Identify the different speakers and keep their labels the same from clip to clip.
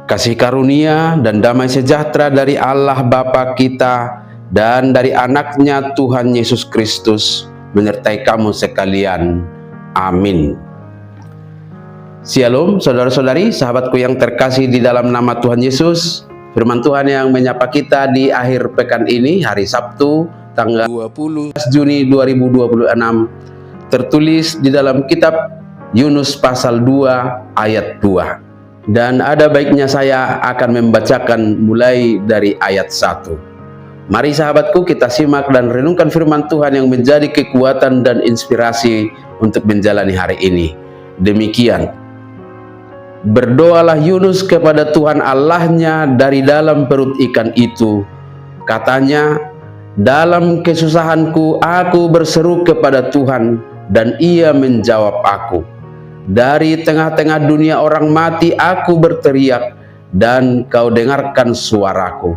Speaker 1: Kasih karunia dan damai sejahtera dari Allah Bapa kita dan dari anaknya Tuhan Yesus Kristus menyertai kamu sekalian. Amin. Shalom saudara-saudari, sahabatku yang terkasih di dalam nama Tuhan Yesus. Firman Tuhan yang menyapa kita di akhir pekan ini, hari Sabtu tanggal 20 Juni 2026, tertulis di dalam kitab Yunus pasal 2 ayat 2. Dan ada baiknya saya akan membacakan mulai dari ayat 1. Mari sahabatku, kita simak dan renungkan firman Tuhan yang menjadi kekuatan dan inspirasi untuk menjalani hari ini. Demikian, berdoalah Yunus kepada Tuhan Allahnya dari dalam perut ikan itu. Katanya, dalam kesusahanku aku berseru kepada Tuhan, dan Ia menjawab aku. Dari tengah-tengah dunia orang mati aku berteriak, dan Kau dengarkan suaraku.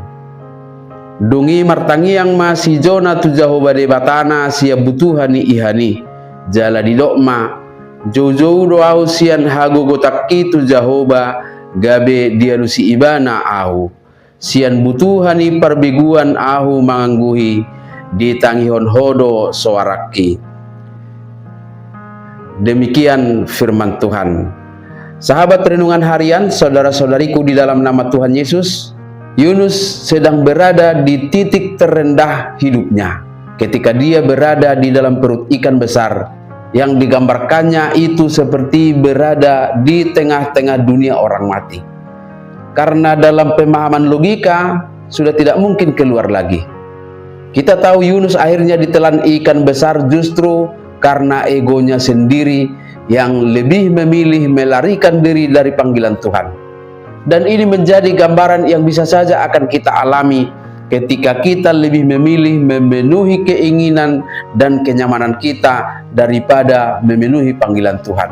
Speaker 1: Dungi martangi yang masih jona tu Jehovah de batana sia butuhani ihani. Jala di dokma, jauh-jauh doau sian hago gotaki tu Jehovah, gabe dialusi ibana ahu. Sian butuhani perbiguan ahu mangangguhi, di tangihon hodo suaraki. Demikian firman Tuhan. Sahabat renungan harian, saudara-saudariku di dalam nama Tuhan Yesus, Yunus sedang berada di titik terendah hidupnya ketika dia berada di dalam perut ikan besar, yang digambarkannya itu seperti berada di tengah-tengah dunia orang mati. Karena dalam pemahaman logika sudah tidak mungkin keluar lagi. Kita tahu Yunus akhirnya ditelan ikan besar justru karena egonya sendiri yang lebih memilih melarikan diri dari panggilan Tuhan. Dan ini menjadi gambaran yang bisa saja akan kita alami ketika kita lebih memilih memenuhi keinginan dan kenyamanan kita daripada memenuhi panggilan Tuhan.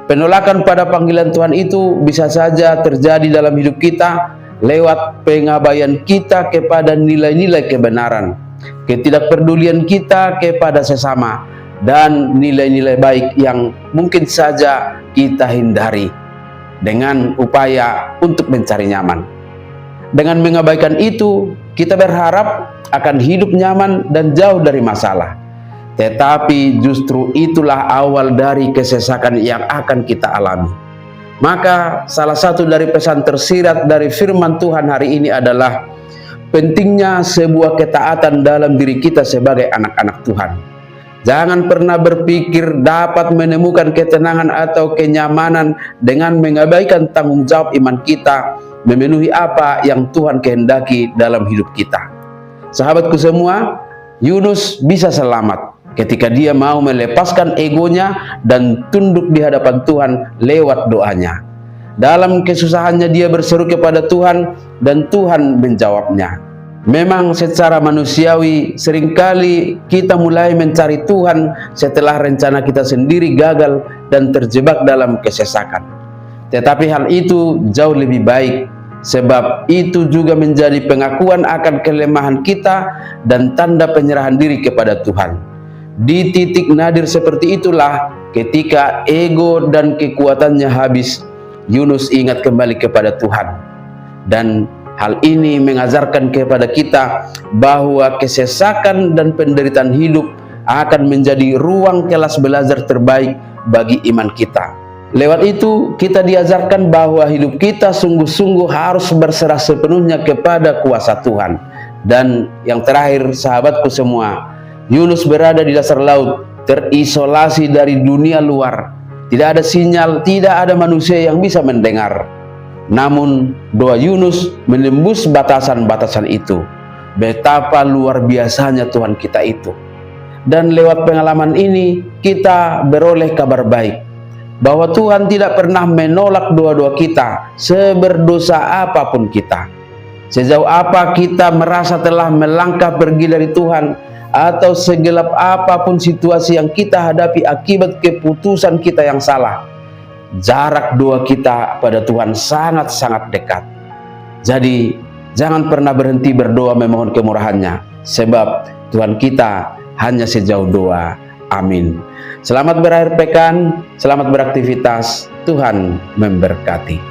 Speaker 1: Penolakan pada panggilan Tuhan itu bisa saja terjadi dalam hidup kita lewat pengabaian kita kepada nilai-nilai kebenaran, ketidakpedulian kita kepada sesama, dan nilai-nilai baik yang mungkin saja kita hindari dengan upaya untuk mencari nyaman. Dengan mengabaikan itu, kita berharap akan hidup nyaman dan jauh dari masalah. Tetapi justru itulah awal dari kesesakan yang akan kita alami. Maka salah satu dari pesan tersirat dari firman Tuhan hari ini adalah pentingnya sebuah ketaatan dalam diri kita sebagai anak-anak Tuhan. Jangan pernah berpikir dapat menemukan ketenangan atau kenyamanan dengan mengabaikan tanggung jawab iman kita memenuhi apa yang Tuhan kehendaki dalam hidup kita. Sahabatku semua, Yunus bisa selamat ketika dia mau melepaskan egonya dan tunduk di hadapan Tuhan lewat doanya. Dalam kesusahannya dia berseru kepada Tuhan dan Tuhan menjawabnya. Memang secara manusiawi seringkali kita mulai mencari Tuhan setelah rencana kita sendiri gagal dan terjebak dalam kesesakan. Tetapi hal itu jauh lebih baik, sebab itu juga menjadi pengakuan akan kelemahan kita dan tanda penyerahan diri kepada Tuhan. Di titik nadir seperti itulah ketika ego dan kekuatannya habis, Yunus ingat kembali kepada Tuhan. Dan hal ini mengajarkan kepada kita bahwa kesesakan dan penderitaan hidup akan menjadi ruang kelas belajar terbaik bagi iman kita. Lewat itu, kita diajarkan bahwa hidup kita sungguh-sungguh harus berserah sepenuhnya kepada kuasa Tuhan. Dan yang terakhir, sahabatku semua, Yunus berada di dasar laut, terisolasi dari dunia luar. Tidak ada sinyal, tidak ada manusia yang bisa mendengar. Namun doa Yunus menembus batasan-batasan itu. Betapa luar biasanya Tuhan kita itu. Dan lewat pengalaman ini kita beroleh kabar baik, bahwa Tuhan tidak pernah menolak doa-doa kita, seberdosa apapun kita. Sejauh apa kita merasa telah melangkah pergi dari Tuhan, atau segelap apapun situasi yang kita hadapi akibat keputusan kita yang salah, jarak doa kita pada Tuhan sangat-sangat dekat. Jadi jangan pernah berhenti berdoa memohon kemurahannya, sebab Tuhan kita hanya sejauh doa. Amin. Selamat berakhir pekan, selamat beraktivitas, Tuhan memberkati.